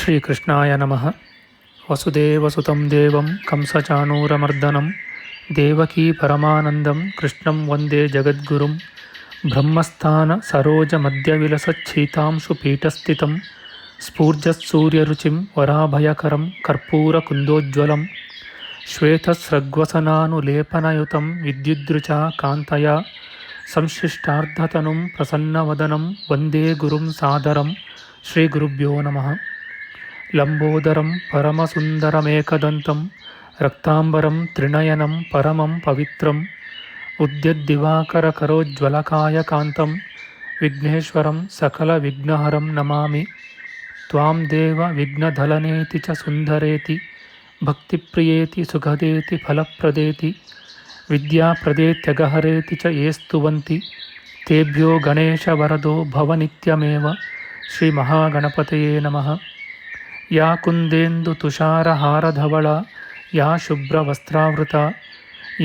ಶ್ರೀಕೃಷ್ಣಾಯ ನಮಃ. ವಸುದೇವಸುತಂ ದೇವಂ ಕಂಸಚಾಣೂರಮರ್ದನಂ ದೇವಕೀ ಪರಮಾನಂದಂ ಕೃಷ್ಣಂ ವಂದೇ ಜಗದ್ಗುರುಂ. ಬ್ರಹ್ಮಸ್ಥಾನ ಸರೋಜ ಮಧ್ಯವಿಲಸಚ್ಛೀತಾಂಶು ಪೀಠಸ್ಥಿತಂ ಸ್ಫೂರ್ಜತ್ಸೂರ್ಯರುಚಿಂ ವರಾಭಯಕರಂ ಕರ್ಪೂರಕುಂದೋಜ್ವಲಂ ಶ್ವೇತಸ್ರಗ್ವಸನಾನುಲೇಪನಯುತಂ ವಿದ್ಯುದ್ರುಚಾ ಕಾಂತಯಾ ಸಂಶ್ಲಿಷ್ಟಾರ್ಧತನುಂ ಪ್ರಸನ್ನವದನಂ ವಂದೇ ಗುರುಂ ಸಾದರಂ. ಶ್ರೀಗುರುಭ್ಯೋ ನಮಃ. ಲಂಬೋದರಂ ಪರಮಸುಂದರಮೇಕದಂತಂ ರಕ್ತಾಂಬರಂ ತ್ರಿನಯನಂ ಪರಮಂ ಪವಿತ್ರಂ ಉದ್ಯದ್ದಿವಾಕರಕರೋಜ್ವಲಕಾಯಕಾಂತಂ ವಿಘ್ನೇಶ್ವರಂ ಸಕಲವಿಘ್ನಹರಂ ನಮಾಮಿ. ತ್ವಾಂ ದೇವ ವಿಘ್ನಧಲನೇತಿ ಚ ಸುಂದರೇತಿ ಭಕ್ತಿಪ್ರಿಯೇತಿ ಸುಖದೇತಿ ಫಲಪ್ರದೇತಿ ವಿದ್ಯಾಪ್ರದೇತ್ಯಗಹರೇತಿ ಚ ಯೇ ಸ್ತುವಂತಿ ತೇಭ್ಯೋ ಗಣೇಶವರದೋ ಭವನಿತ್ಯಮೇವ. ಶ್ರೀಮಹಾಗಣಪತಯೇ ನಮಃ. ಯಾ ಕುಂದೇಂದು ತುಷಾರಹಾರಧವಳ ಯಾ ಶುಭ್ರವಸ್ತ್ರಾವೃತ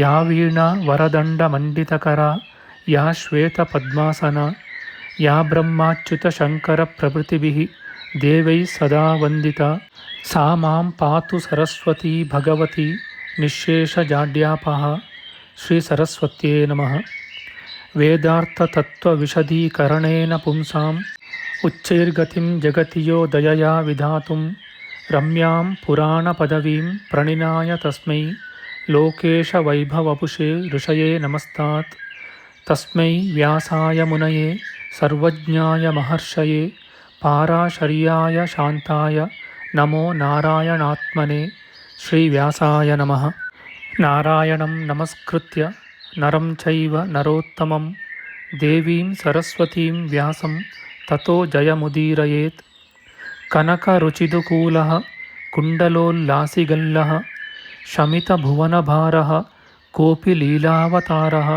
ಯಾ ವೀಣಾ ವರದಂಡಮಂಡಿತಕರ ಯಾ ಶ್ವೇತಪದ್ಮಾಸನ ಯಾ ಬ್ರಹ್ಮಾಚ್ಯುತಶಂಕರಪ್ರಭೃತಿಭಿಃ ದೇವೈಃ ಸದಾ ವಂದಿತಾ ಸಾ ಮಾಂ ಪಾತು ಸರಸ್ವತೀ ಭಗವತಿ ನಿಶ್ಶೇಷಜಾಡ್ಯಾಪಃ. ಶ್ರೀ ಸರಸ್ವತ್ಯೇ ನಮಃ. ವೇದಾರ್ಥತತ್ವವಿಶದೀಕರಣೇನ ಪುಂಸಾಂ ಉಚ್ಚೈರ್ಗತಿಂ ಜಗತಿ ಯೋ ದಯಯಾ ವಿಧಾತುಂ ರಮ್ಯಾಂ ಪುರಾಣಪದವೀಂ ಪ್ರಣಿನಾಯ ತಸ್ಮೈ ಲೋಕೇಶವೈಭವಪುಷೇ ಋಷಯೇ ನಮಸ್ತಾತ್. ತಸ್ಮೈ ವ್ಯಾಸಾಯ ಮುನಯೇ ಸರ್ವಜ್ಞಾಯ ಮಹರ್ಷಯೇ ಪಾರಾಶರ್ಯಾಯ ಶಾಂತಾಯ ನಮೋ ನಾರಾಯಣಾತ್ಮನೇ. ಶ್ರೀವ್ಯಾಸಾಯ ನಮಃ. ನಾರಾಯಣಂ ನಮಸ್ಕೃತ್ಯ ನರಂ ಚೈವ ನರೋತ್ತಮಂ ದೇವೀಂ ಸರಸ್ವತೀಂ ವ್ಯಾಸಂ ತತೋ ಜಯಮುದೀರಯೇತ್. ಕನಕರುಚಿದುಕೂಲಃ ಕುಂಡಲೋಲ್ಲಾಸಿಗಲ್ಲಃ ಶಮಿತಭುವನಭಾರಃ ಕೋಪಿ ಲೀಲಾವತಾರಃ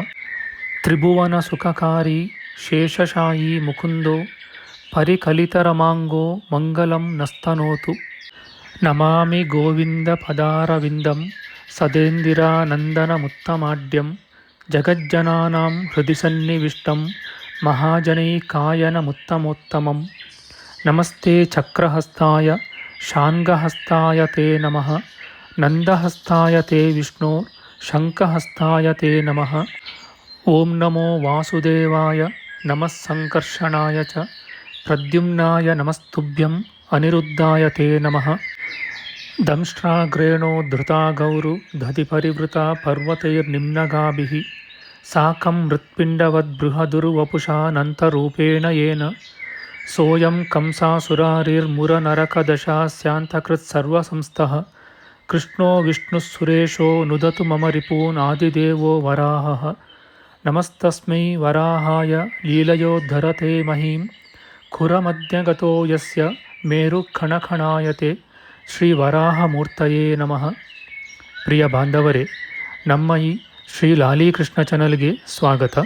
ತ್ರಿಭುವನಸುಖಕಾರಿ ಶೇಷಶಾಯೀ ಮುಕುಂದೋ ಪರಿಕಲಿತರಮಾಂಗೋ ಮಂಗಲಂ ನಸ್ತನೋತು. ನಮಾಮಿ ಗೋವಿಂದಪದಾರವಿಂದಂ ಸದೇಂದಿರಾನಂದನಮುತ್ತಮಾಡ್ಯಂ ಜಗಜ್ಜನಾನಾಂ ಹೃದಿ ಸನ್ನಿವಿಷ್ಟಂ ಮಹಾಜನೈಕಾಯನಮುತ್ತಮೋತ್ತಮಂ. ನಮಸ್ತೆ ಚಕ್ರಹಸ್ತಾಯ ಶಾಂಗಹಸ್ತಾಯ ತೇ ನಮಃ. ನಂದಹಸ್ತಾಯ ತೇ ವಿಷ್ಣೋ ಶಂಖಹಸ್ತಾಯ ತೇ ನಮಃ. ಓಂ ನಮೋ ವಾಸುದೇವಾಯ ನಮಃ ಸಂಕರ್ಷಣಾಯ ಚ ಪ್ರದ್ಯುಮ್ನಾಯ ನಮಸ್ತುಭ್ಯಂ ಅನಿರುದ್ಧಾಯ ತೇ ನಮಃ. ದಂಷ್ಟ್ರಾಗ್ರೇಣೋ ಧೃತಾ ಗೌರು ದಧಿಪರಿವೃತಾ ಪರ್ವತೈರ್ನಿಮ್ನಗಾಭಿಃ ಸಾಕಂ ಮೃತ್ಪಿಂಡವದ್ಬೃಹದುರ್ವಪುಷಾನಂತರೂಪೇಣ ಯೇನ ಸೋಯಂ ಕಂಸಾಸುರಾರಿರ್ಮುರನರಕದಶಾಸ್ಯಾಂತಕೃತ್ಸರ್ವಸಂಸ್ಥಃ ಕೃಷ್ಣೋ ವಿಷ್ಣುಃಸುರೇಶೋ ನುದತು ಮಮ ರಿಪೂನ್ ಆದಿದೇವೋ ವರಾಹಃ. ನಮಸ್ತಸ್ಮೈ ವರಾಹಾಯ ಲೀಲಯೋದ್ಧರತೆ ಮಹೀಂ ಖುರಮಧ್ಯಗತೋ ಯಸ್ಯ ಮೇರುಖಣಖಣಾಯತೆ. ಶ್ರೀ ವರಾಹಮೂರ್ತಯೇ ನಮಃ. ಪ್ರಿಯ ಬಾಂಧವರೇ, ನಮ್ಮ ಈ ಶ್ರೀ ಲಾಲೀಕೃಷ್ಣ ಚಾನಲ್ಗೆ ಸ್ವಾಗತ.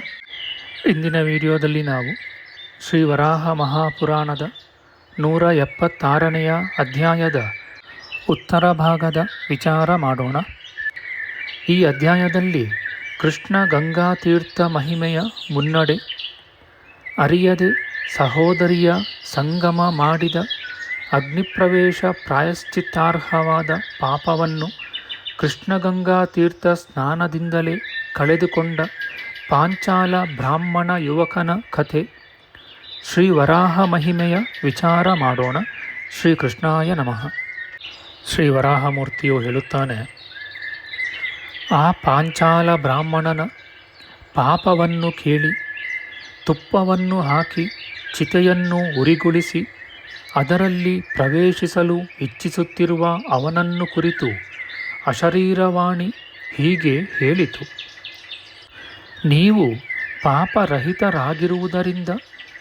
ಇಂದಿನ ವಿಡಿಯೋದಲ್ಲಿ ನಾವು ಶ್ರೀ ವರಾಹ ಮಹಾಪುರಾಣದ 176ನೆಯ ಅಧ್ಯಾಯದ ಉತ್ತರ ಭಾಗದ ವಿಚಾರ ಮಾಡೋಣ. ಈ ಅಧ್ಯಾಯದಲ್ಲಿ ಕೃಷ್ಣ ಗಂಗಾತೀರ್ಥ ಮಹಿಮೆಯ ಮುನ್ನಡೆ, ಅರಿಯದೆ ಸಹೋದರಿಯ ಸಂಗಮ ಮಾಡಿದ ಅಗ್ನಿಪ್ರವೇಶ ಪ್ರಾಯಶ್ಚಿತ್ತಾರ್ಹವಾದ ಪಾಪವನ್ನು ಕೃಷ್ಣಗಂಗಾತೀರ್ಥ ಸ್ನಾನದಿಂದಲೇ ಕಳೆದುಕೊಂಡ ಪಾಂಚಾಲ ಬ್ರಾಹ್ಮಣ ಯುವಕನ ಕಥೆ, ಶ್ರೀ ವರಾಹ ಮಹಿಮೆಯ ವಿಚಾರ ಮಾಡೋಣ. ಶ್ರೀಕೃಷ್ಣಾಯ ನಮಃ. ಶ್ರೀ ವರಾಹಮೂರ್ತಿಯು ಹೇಳುತ್ತಾನೆ, ಆ ಪಾಂಚಾಲ ಬ್ರಾಹ್ಮಣನ ಪಾಪವನ್ನು ಕೇಳಿ ತುಪ್ಪವನ್ನು ಹಾಕಿ ಚಿತೆಯನ್ನು ಉರಿಗೊಳಿಸಿ ಅದರಲ್ಲಿ ಪ್ರವೇಶಿಸಲು ಇಚ್ಛಿಸುತ್ತಿರುವ ಅವನನ್ನು ಕುರಿತು ಅಶರೀರವಾಣಿ ಹೀಗೆ ಹೇಳಿತು. ನೀವು ಪಾಪರಹಿತರಾಗಿರುವುದರಿಂದ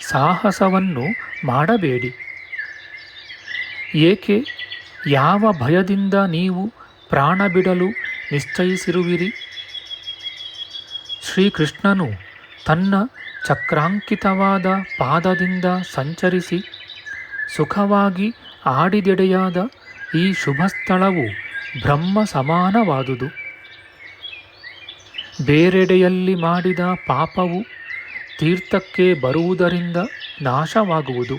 ಸಾಹಸವನ್ನು ಮಾಡಬೇಡಿ. ಏಕೆ, ಯಾವ ಭಯದಿಂದ ನೀವು ಪ್ರಾಣ ಬಿಡಲು ನಿಶ್ಚಯಿಸಿರುವಿರಿ? ಶ್ರೀಕೃಷ್ಣನು ತನ್ನ ಚಕ್ರಾಂಕಿತವಾದ ಪಾದದಿಂದ ಸಂಚರಿಸಿ ಸುಖವಾಗಿ ಆಡಿದೆಡೆಯಾದ ಈ ಶುಭ ಸ್ಥಳವು ಬ್ರಹ್ಮ ಸಮಾನವಾದುದು. ಬೇರೆಡೆಯಲ್ಲಿ ಮಾಡಿದ ಪಾಪವು ತೀರ್ಥಕ್ಕೆ ಬರುವುದರಿಂದ ನಾಶವಾಗುವುದು.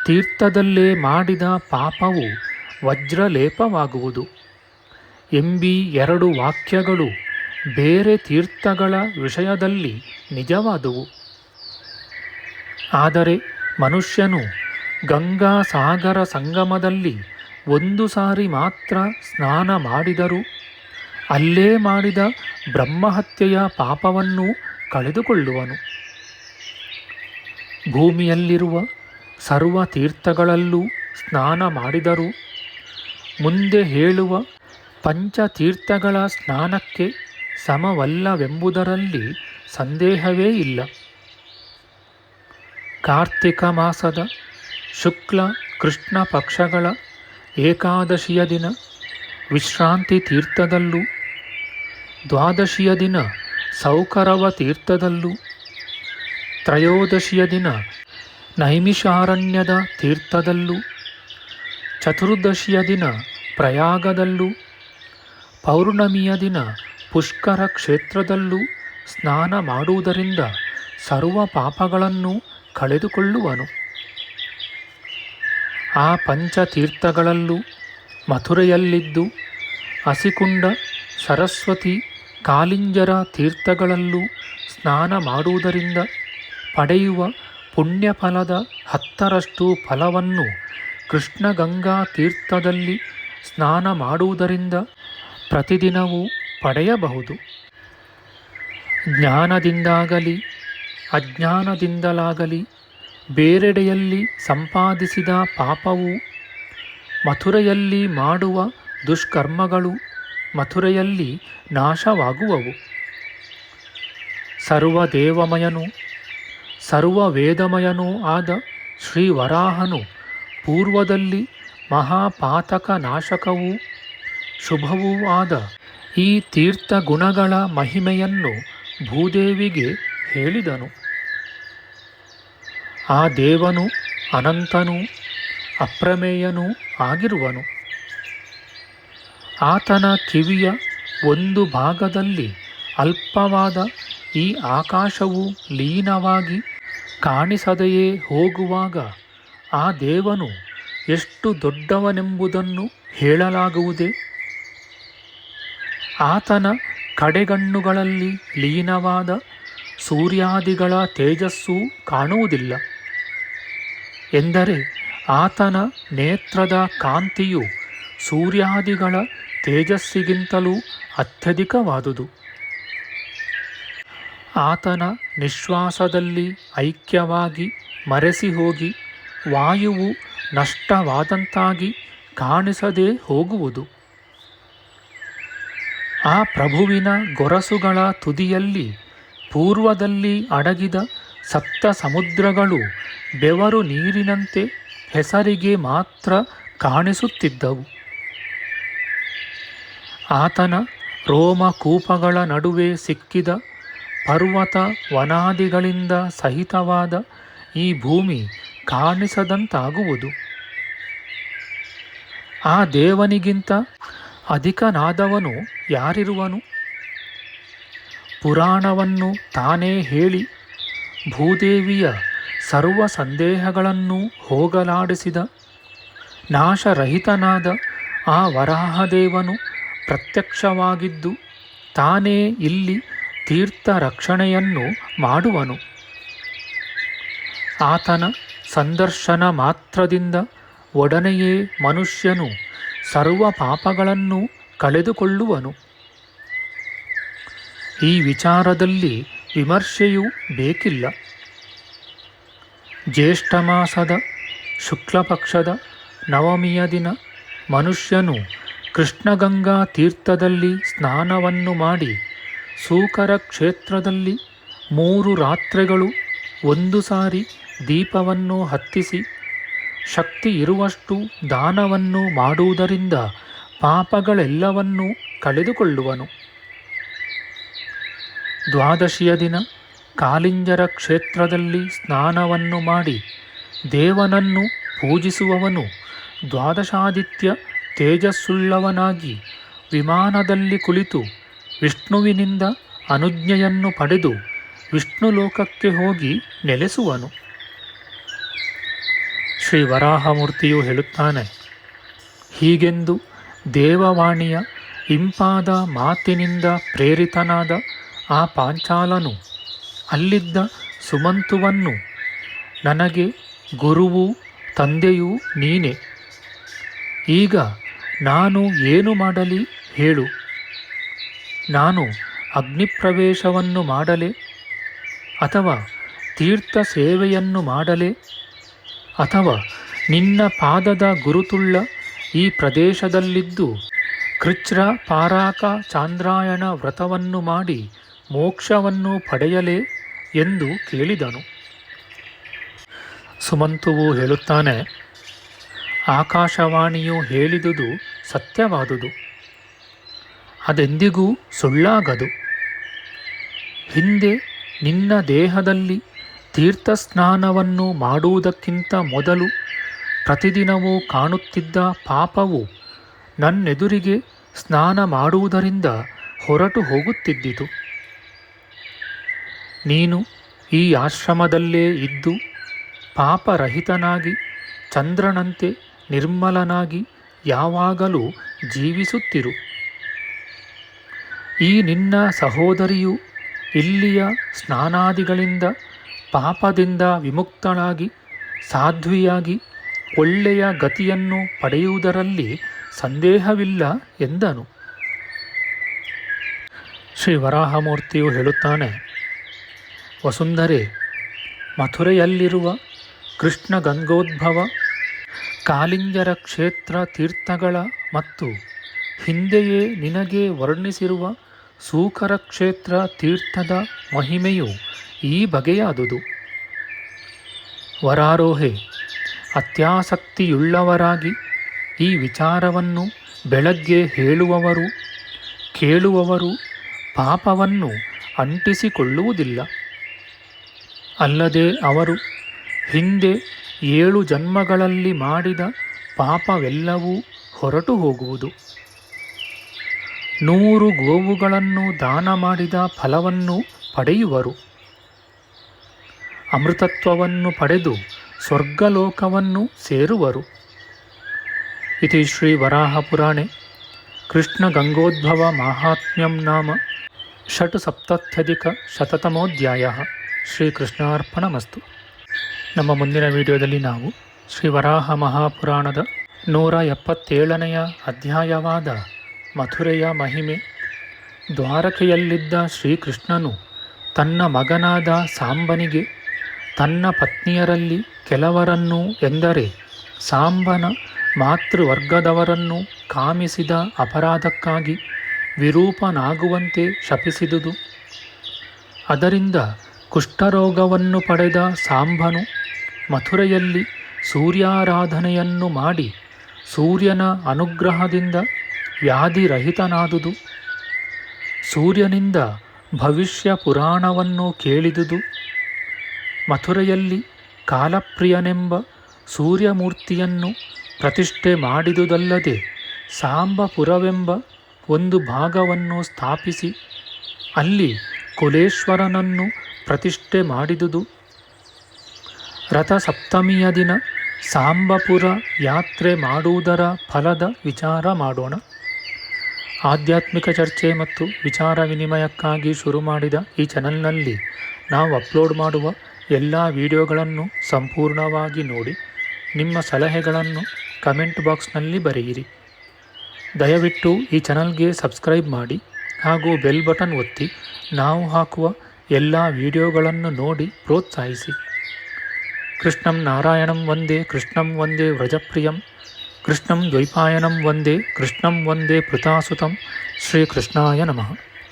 ತೀರ್ಥದಲ್ಲೇ ಮಾಡಿದ ಪಾಪವು ವಜ್ರಲೇಪವಾಗುವುದು ಎಂಬೀ 2 ವಾಕ್ಯಗಳು ಬೇರೆ ತೀರ್ಥಗಳ ವಿಷಯದಲ್ಲಿ ನಿಜವಾದುವು. ಆದರೆ ಮನುಷ್ಯನು ಗಂಗಾ ಸಾಗರ ಸಂಗಮದಲ್ಲಿ 1 ಸಾರಿ ಮಾತ್ರ ಸ್ನಾನ ಮಾಡಿದರೂ ಅಲ್ಲೇ ಮಾಡಿದ ಬ್ರಹ್ಮಹತ್ಯೆಯ ಪಾಪವನ್ನು ಕಳೆದುಕೊಳ್ಳುವನು. ಭೂಮಿಯಲ್ಲಿರುವ ಸರ್ವ ತೀರ್ಥಗಳಲ್ಲೂ ಸ್ನಾನ ಮಾಡಿದರೂ ಮುಂದೆ ಹೇಳುವ ಪಂಚತೀರ್ಥಗಳ ಸ್ನಾನಕ್ಕೆ ಸಮವಲ್ಲವೆಂಬುದರಲ್ಲಿ ಸಂದೇಹವೇ ಇಲ್ಲ. ಕಾರ್ತಿಕ ಮಾಸದ ಶುಕ್ಲ ಕೃಷ್ಣ ಪಕ್ಷಗಳ ಏಕಾದಶಿಯ ದಿನ ವಿಶ್ರಾಂತಿ ತೀರ್ಥದಲ್ಲೂ, ದ್ವಾದಶಿಯ ದಿನ ಸೌಕರವ ತೀರ್ಥದಲ್ಲೂ, ತ್ರಯೋದಶಿಯ ದಿನ ನೈಮಿಷಾರಣ್ಯದ ತೀರ್ಥದಲ್ಲೂ, ಚತುರ್ದಶಿಯ ದಿನ ಪ್ರಯಾಗದಲ್ಲೂ, ಪೌರ್ಣಮಿಯ ದಿನ ಪುಷ್ಕರ ಕ್ಷೇತ್ರದಲ್ಲೂ ಸ್ನಾನ ಮಾಡುವುದರಿಂದ ಸರ್ವ ಪಾಪಗಳನ್ನು ಕಳೆದುಕೊಳ್ಳುವನು. ಆ ಪಂಚತೀರ್ಥಗಳಲ್ಲೂ ಮಥುರೆಯಲ್ಲಿದ್ದು ಅಸಿಕುಂಡ, ಸರಸ್ವತಿ, ಕಾಲಿಂಜರ ತೀರ್ಥಗಳಲ್ಲೂ ಸ್ನಾನ ಮಾಡುವುದರಿಂದ ಪಡೆಯುವ ಪುಣ್ಯಫಲದ 10ರಷ್ಟು ಫಲವನ್ನು ಕೃಷ್ಣಗಂಗಾ ತೀರ್ಥದಲ್ಲಿ ಸ್ನಾನ ಮಾಡುವುದರಿಂದ ಪ್ರತಿದಿನವೂ ಪಡೆಯಬಹುದು. ಜ್ಞಾನದಿಂದಾಗಲಿ ಅಜ್ಞಾನದಿಂದಲಾಗಲಿ ಬೇರೆಡೆಯಲ್ಲಿ ಸಂಪಾದಿಸಿದ ಪಾಪವು ಮಥುರೆಯಲ್ಲಿ ಮಾಡುವ ದುಷ್ಕರ್ಮಗಳು ಮಥುರೆಯಲ್ಲಿ ನಾಶವಾಗುವವು. ಸರ್ವದೇವಮಯನೂ ಸರ್ವವೇದಮಯನೂ ಆದ ಶ್ರೀವರಾಹನು ಪೂರ್ವದಲ್ಲಿ ಮಹಾಪಾತಕ ನಾಶಕವೂ ಶುಭವೂ ಆದ ಈ ತೀರ್ಥ ಗುಣಗಳ ಮಹಿಮೆಯನ್ನು ಭೂದೇವಿಗೆ ಹೇಳಿದನು. ಆ ದೇವನು ಅನಂತನೂ ಅಪ್ರಮೇಯನೂ ಆಗಿರುವನು. ಆತನ ಕಿವಿಯ ಒಂದು ಭಾಗದಲ್ಲಿ ಅಲ್ಪವಾದ ಈ ಆಕಾಶವು ಲೀನವಾಗಿ ಕಾಣಿಸದೆಯೇ ಹೋಗುವಾಗ ಆ ದೇವನು ಎಷ್ಟು ದೊಡ್ಡವನೆಂಬುದನ್ನು ಹೇಳಲಾಗುವುದೇ? ಆತನ ಕಡೆಗಣ್ಣುಗಳಲ್ಲಿ ಲೀನವಾದ ಸೂರ್ಯಾದಿಗಳ ತೇಜಸ್ಸು ಕಾಣುವುದಿಲ್ಲ ಎಂದರೆ ಆತನ ನೇತ್ರದ ಕಾಂತಿಯು ಸೂರ್ಯಾದಿಗಳ ತೇಜಸ್ಸಿಗಿಂತಲೂ ಅತ್ಯಧಿಕವಾದುದು. ಆತನ ನಿಶ್ವಾಸದಲ್ಲಿ ಐಕ್ಯವಾಗಿ ಮರೆಸಿ ಹೋಗಿ ವಾಯುವು ನಷ್ಟವಾದಂತಾಗಿ ಕಾಣಿಸದೇ ಹೋಗುವುದು. ಆ ಪ್ರಭುವಿನ ಗೊರಸುಗಳ ತುದಿಯಲ್ಲಿ ಪೂರ್ವದಲ್ಲಿ ಅಡಗಿದ ಸಪ್ತ ಸಮುದ್ರಗಳು ಬೆವರು ನೀರಿನಂತೆ ಹೆಸರಿಗೆ ಮಾತ್ರ ಕಾಣಿಸುತ್ತಿದ್ದವು. ಆತನ ರೋಮಕೂಪಗಳ ನಡುವೆ ಸಿಕ್ಕಿದ ಪರ್ವತ ವನಾದಿಗಳಿಂದ ಸಹಿತವಾದ ಈ ಭೂಮಿ ಕಾಣಿಸದಂತಾಗುವುದು. ಆ ದೇವನಿಗಿಂತ ಅಧಿಕನಾದವನು ಯಾರಿರುವನು? ಪುರಾಣವನ್ನು ತಾನೇ ಹೇಳಿ ಭೂದೇವಿಯ ಸರ್ವ ಸಂದೇಹಗಳನ್ನು ಹೋಗಲಾಡಿಸಿದ ನಾಶರಹಿತನಾದ ಆ ವರಾಹದೇವನು ಪ್ರತ್ಯಕ್ಷವಾಗಿದ್ದು ತಾನೇ ಇಲ್ಲಿ ತೀರ್ಥ ರಕ್ಷಣೆಯನ್ನು ಮಾಡುವನು. ಆತನ ಸಂದರ್ಶನ ಮಾತ್ರದಿಂದ ಒಡನೆಯೇ ಮನುಷ್ಯನು ಸರ್ವ ಪಾಪಗಳನ್ನು ಕಳೆದುಕೊಳ್ಳುವನು. ಈ ವಿಚಾರದಲ್ಲಿ ವಿಮರ್ಶೆಯೂ ಬೇಕಿಲ್ಲ. ಜ್ಯೇಷ್ಠ ಮಾಸದ ಶುಕ್ಲಪಕ್ಷದ ನವಮಿಯ ದಿನ ಮನುಷ್ಯನು ಕೃಷ್ಣಗಂಗಾ ತೀರ್ಥದಲ್ಲಿ ಸ್ನಾನವನ್ನು ಮಾಡಿ ಸೂಕರ ಕ್ಷೇತ್ರದಲ್ಲಿ 3 ರಾತ್ರಿಗಳು 1 ಸಾರಿ ದೀಪವನ್ನು ಹತ್ತಿಸಿ ಶಕ್ತಿ ಇರುವಷ್ಟು ದಾನವನ್ನು ಮಾಡುವುದರಿಂದ ಪಾಪಗಳೆಲ್ಲವನ್ನೂ ಕಳೆದುಕೊಳ್ಳುವನು. ದ್ವಾದಶಿಯ ದಿನ ಕಾಲಿಂಜರ ಕ್ಷೇತ್ರದಲ್ಲಿ ಸ್ನಾನವನ್ನು ಮಾಡಿ ದೇವನನ್ನು ಪೂಜಿಸುವವನು ದ್ವಾದಶಾದಿತ್ಯ ತೇಜಸ್ಸುಳ್ಳವನಾಗಿ ವಿಮಾನದಲ್ಲಿ ಕುಳಿತು ವಿಷ್ಣುವಿನಿಂದ ಅನುಜ್ಞೆಯನ್ನು ಪಡೆದು ವಿಷ್ಣು ಲೋಕಕ್ಕೆ ಹೋಗಿ ನೆಲೆಸುವನು. ಶ್ರೀ ವರಾಹಮೂರ್ತಿಯು ಹೇಳುತ್ತಾನೆ, ಹೀಗೆಂದು ದೇವವಾಣಿಯ ಇಂಪಾದ ಮಾತಿನಿಂದ ಪ್ರೇರಿತನಾದ ಆ ಪಾಂಚಾಲನು ಅಲ್ಲಿದ್ದ ಸುಮಂತುವನ್ನು, ನನಗೆ ಗುರುವೂ ತಂದೆಯೂ ನೀನೆ. ಈಗ ನಾನು ಏನು ಮಾಡಲಿ ಹೇಳು. ನಾನು ಅಗ್ನಿಪ್ರವೇಶವನ್ನು ಮಾಡಲೆ, ಅಥವಾ ತೀರ್ಥ ಸೇವೆಯನ್ನು ಮಾಡಲೆ, ಅಥವಾ ನಿನ್ನ ಪಾದದ ಗುರುತುಳ್ಳ ಈ ಪ್ರದೇಶದಲ್ಲಿದ್ದು ಕೃಚ್ರ ಪಾರಾಕ ಚಾಂದ್ರಾಯಣ ವ್ರತವನ್ನು ಮಾಡಿ ಮೋಕ್ಷವನ್ನು ಪಡೆಯಲೇ ಎಂದು ಕೇಳಿದನು. ಸುಮಂತುವು ಹೇಳುತ್ತಾನೆ, ಆಕಾಶವಾಣಿಯು ಹೇಳಿದುದು ಸತ್ಯವಾದುದು, ಅದೆಂದಿಗೂ ಸುಳ್ಳಾಗದು. ಹಿಂದೆ ನಿನ್ನ ದೇಹದಲ್ಲಿ ತೀರ್ಥಸ್ನಾನವನ್ನು ಮಾಡುವುದಕ್ಕಿಂತ ಮೊದಲು ಪ್ರತಿದಿನವೂ ಕಾಣುತ್ತಿದ್ದ ಪಾಪವು ನನ್ನೆದುರಿಗೆ ಸ್ನಾನ ಮಾಡುವುದರಿಂದ ಹೊರಟು ಹೋಗುತ್ತಿದ್ದಿತು. ನೀನು ಈ ಆಶ್ರಮದಲ್ಲೇ ಇದ್ದು ಪಾಪರಹಿತನಾಗಿ ಚಂದ್ರನಂತೆ ನಿರ್ಮಲನಾಗಿ ಯಾವಾಗಲೂ ಜೀವಿಸುತ್ತಿರು. ಈ ನಿನ್ನ ಸಹೋದರಿಯು ಇಲ್ಲಿಯ ಸ್ನಾನಾದಿಗಳಿಂದ ಪಾಪದಿಂದ ವಿಮುಕ್ತಳಾಗಿ ಸಾಧ್ವಿಯಾಗಿ ಒಳ್ಳೆಯ ಗತಿಯನ್ನು ಪಡೆಯುವುದರಲ್ಲಿ ಸಂದೇಹವಿಲ್ಲ ಎಂದನು. ಶ್ರೀ ವರಾಹಮೂರ್ತಿಯು ಹೇಳುತ್ತಾನೆ, ವಸುಂಧರೆ, ಮಥುರೆಯಲ್ಲಿರುವ ಕೃಷ್ಣ ಗಂಗೋದ್ಭವ ಕಾಲಿಂಜರ ಕ್ಷೇತ್ರ ತೀರ್ಥಗಳ ಮತ್ತು ಹಿಂದೆಯೇ ನಿನಗೆ ವರ್ಣಿಸಿರುವ ಸೂಕರ ಕ್ಷೇತ್ರ ತೀರ್ಥದ ಮಹಿಮೆಯು ಈ ಬಗೆಯಾದುದು. ವರಾರೋಹೆ, ಅತ್ಯಾಸಕ್ತಿಯುಳ್ಳವರಾಗಿ ಈ ವಿಚಾರವನ್ನು ಬೆಳಗ್ಗೆ ಹೇಳುವವರು ಕೇಳುವವರು ಪಾಪವನ್ನು ಅಂಟಿಸಿಕೊಳ್ಳುವುದಿಲ್ಲ. ಅಲ್ಲದೆ ಅವರು ಹಿಂದೆ 7 ಜನ್ಮಗಳಲ್ಲಿ ಮಾಡಿದ ಪಾಪವೆಲ್ಲವೂ ಹೊರಟು ಹೋಗುವುದು. 100 ಗೋವುಗಳನ್ನು ದಾನ ಮಾಡಿದ ಫಲವನ್ನು ಪಡೆಯುವರು. ಅಮೃತತ್ವವನ್ನು ಪಡೆದು ಸ್ವರ್ಗಲೋಕವನ್ನು ಸೇರುವರು. ಇತಿ ಶ್ರೀ ವರಾಹಪುರಾಣೆ ಕೃಷ್ಣ ಗಂಗೋದ್ಭವ ಮಾಹಾತ್ಮ್ಯಂ ನಾಮ ಷಟ್ಸಪ್ತತ್ಯಧಿಕಶತತಮೋಧ್ಯಾಯ. ಶ್ರೀಕೃಷ್ಣಾರ್ಪಣಮಸ್ತು. ನಮ್ಮ ಮುಂದಿನ ವಿಡಿಯೋದಲ್ಲಿ ನಾವು ಶ್ರೀ ವರಾಹ ಮಹಾಪುರಾಣದ 177ನೆಯ ಅಧ್ಯಾಯವಾದ ಮಥುರೆಯ ಮಹಿಮೆ, ದ್ವಾರಕೆಯಲ್ಲಿದ್ದ ಶ್ರೀಕೃಷ್ಣನು ತನ್ನ ಮಗನಾದ ಸಾಂಬನಿಗೆ ತನ್ನ ಪತ್ನಿಯರಲ್ಲಿ ಕೆಲವರನ್ನು, ಎಂದರೆ ಸಾಂಬನ ಮಾತೃವರ್ಗದವರನ್ನು ಕಾಮಿಸಿದ ಅಪರಾಧಕ್ಕಾಗಿ ವಿರೂಪನಾಗುವಂತೆ ಶಪಿಸಿದುದು. ಅದರಿಂದ ಕುಷ್ಠರೋಗವನ್ನು ಪಡೆದ ಸಾಂಬನು ಮಥುರೆಯಲ್ಲಿ ಸೂರ್ಯಾರಾಧನೆಯನ್ನು ಮಾಡಿ ಸೂರ್ಯನ ಅನುಗ್ರಹದಿಂದ ವ್ಯಾಧಿರಹಿತನಾದುದು. ಸೂರ್ಯನಿಂದ ಭವಿಷ್ಯ ಪುರಾಣವನ್ನು ಕೇಳಿದುದು. ಮಥುರೆಯಲ್ಲಿ ಕಾಲಪ್ರಿಯನೆಂಬ ಸೂರ್ಯಮೂರ್ತಿಯನ್ನು ಪ್ರತಿಷ್ಠೆ ಮಾಡಿದುದಲ್ಲದೆ ಸಾಂಬಪುರವೆಂಬ ಒಂದು ಭಾಗವನ್ನು ಸ್ಥಾಪಿಸಿ ಅಲ್ಲಿ ಕುಲೇಶ್ವರನನ್ನು ಪ್ರತಿಷ್ಠೆ ಮಾಡಿದುದು. ರಥಸಪ್ತಮಿಯ ದಿನ ಸಾಂಬಪುರ ಯಾತ್ರೆ ಮಾಡುವುದರ ಫಲದ ವಿಚಾರ ಮಾಡೋಣ. ಆಧ್ಯಾತ್ಮಿಕ ಚರ್ಚೆ ಮತ್ತು ವಿಚಾರ ವಿನಿಮಯಕ್ಕಾಗಿ ಶುರು ಮಾಡಿದ ಈ ಚಾನಲ್ನಲ್ಲಿ ನಾವು ಅಪ್ಲೋಡ್ ಮಾಡುವ ಎಲ್ಲ ವಿಡಿಯೋಗಳನ್ನು ಸಂಪೂರ್ಣವಾಗಿ ನೋಡಿ ನಿಮ್ಮ ಸಲಹೆಗಳನ್ನು ಕಮೆಂಟ್ ಬಾಕ್ಸ್ನಲ್ಲಿ ಬರೆಯಿರಿ. ದಯವಿಟ್ಟು ಈ ಚಾನಲ್ಗೆ ಸಬ್ಸ್ಕ್ರೈಬ್ ಮಾಡಿ ಹಾಗೂ ಬೆಲ್ ಬಟನ್ ಒತ್ತಿ ನಾವು ಹಾಕುವ ಎಲ್ಲ ವಿಡಿಯೋಗಳನ್ನು ನೋಡಿ ಪ್ರೋತ್ಸಾಹಿಸಿ. ಕೃಷ್ಣಂ ನಾರಾಯಣಂ ವಂದೇ ಕೃಷ್ಣಂ ವಂದೇ ವ್ರಜಪ್ರಿಯಂ ಕೃಷ್ಣಂ ದ್ವೈಪಾಯನಂ ವಂದೇ ಕೃಷ್ಣಂ ವಂದೇ ಪೃತಾಸುತಂ. ಶ್ರೀಕೃಷ್ಣಾಯ ನಮಃ.